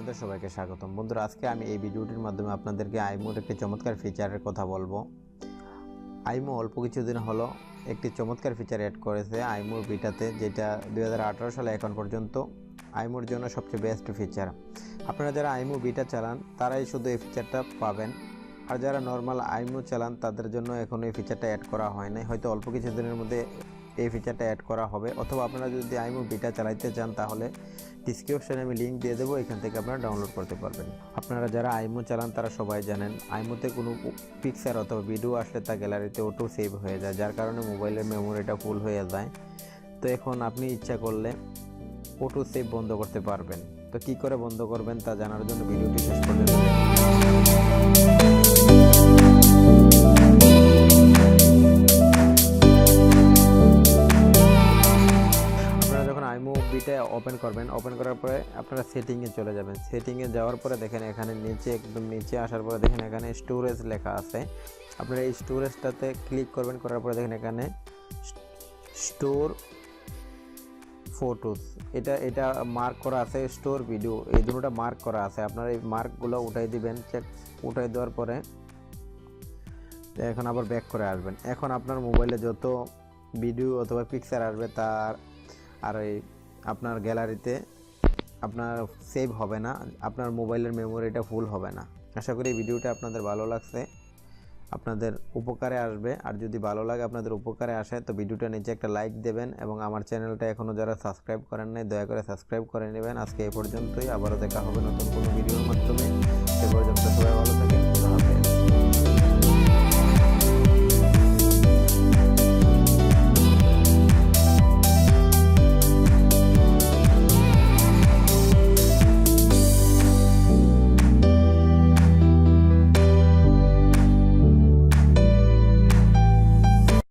আপনাদের সবাইকে স্বাগতম। বন্ধুরা, আজকে আমি এই ভিডিওটির মাধ্যমে আপনাদেরকে আইমোর একটি চমৎকার ফিচারের কথা বলবো। আইমো অল্প কিছুদিন হলো একটি চমৎকার ফিচার অ্যাড করেছে আইমোর বিটাতে, যেটা 2018 সালে এখন পর্যন্ত আইমোর জন্য সবচেয়ে বেস্ট ফিচার। আপনারা যারা আইমো বিটা চালান তারাই শুধু এই ফিচারটা পাবেন, আর যারা নর্মাল আইমো চালান তাদের জন্য এখন এই ফিচারটা অ্যাড করা হয় নাই। হয়তো অল্প কিছুদিনের মধ্যে এই ফিচারটা অ্যাড করা হবে, অথবা আপনারা যদি আইমো বিটা চালাইতে চান তাহলে ডিসক্রিপশনে আমি লিঙ্ক দিয়ে দেবো, এখান থেকে আপনারা ডাউনলোড করতে পারবেন। আপনারা যারা আইমো চালান তারা সবাই জানেন আইমোতে কোনো পিকচার অথবা ভিডিও আসলে তা গ্যালারিতে অটো সেভ হয়ে যায়, যার কারণে মোবাইলের মেমোরিটা ফুল হয়ে যায়। তো এখন আপনি ইচ্ছা করলে অটো সেভ বন্ধ করতে পারবেন। তো কী করে বন্ধ করবেন তা জানার জন্য ভিডিওটি শেষ পর্যন্ত দেখুন। বিটা ওপেন করবেন, ওপেন করার পরে আপনারা সেটিংয়ে চলে যাবেন। সেটিংয়ে যাওয়ার পরে দেখেন এখানে নিচে, একদম নিচে আসার পরে দেখেন এখানে স্টোরেজ লেখা আছে। আপনারা এই স্টোরেজটাতে ক্লিক করবেন, করার পরে দেখেন এখানে স্টোর ফটোস, এটা মার্ক করা আছে, স্টোর ভিডিও, এই দুটোটা মার্ক করা আছে। আপনারা এই মার্কগুলো উঠাই দিবেন। উঠাই দেওয়ার পরে এখন আবার ব্যাক করে আসবেন। এখন আপনার মোবাইলে যত ভিডিও অথবা পিকচার আসবে তার আর এই আপনার গ্যালারিতে আপনার সেভ হবে না, আপনার মোবাইলের মেমোরিটা ফুল হবে না। আশা করি ভিডিওটা আপনাদের ভালো লাগছে, আপনাদের উপকারে আসবে। আর যদি ভালো লাগে, আপনাদের উপকারে আসে, তো ভিডিওটা নিচে একটা লাইক দেবেন, এবং আমার চ্যানেলটা এখনও যারা সাবস্ক্রাইব করেন নাই দয়া করে সাবস্ক্রাইব করে নেবেন। আজকে এই পর্যন্তই, আবারও দেখা হবে নতুন কোনো ভিডিওর মাধ্যমে। সে পর্যন্ত সবাই ভালো